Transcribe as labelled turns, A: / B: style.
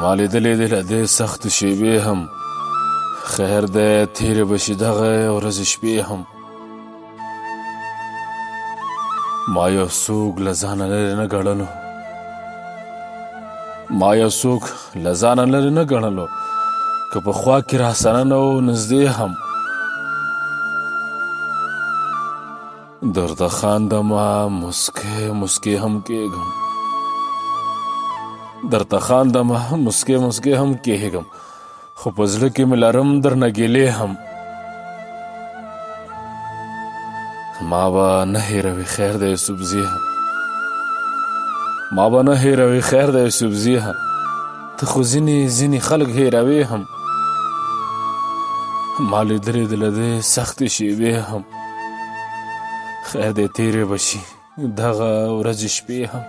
A: ما لیدلې د له دې سختې شېبې هم خیر دی تېرې به شي دغه ورځې شپې هم ما یو څوک له ځانه لرې نه ګڼلو که په خوا کې راسره نه و نږدې هم درته خاندمه مسکې هم کېږم خو په زړه کې مې لرم درنه ګیلې هم ما به نه هېروي خیر دی یوسفزي ته خو ځینې خلک هېروې هم ما لیدلې د له دې سختې شېبې هم خیر دی تېرې به شي دغه ورځې شپې هم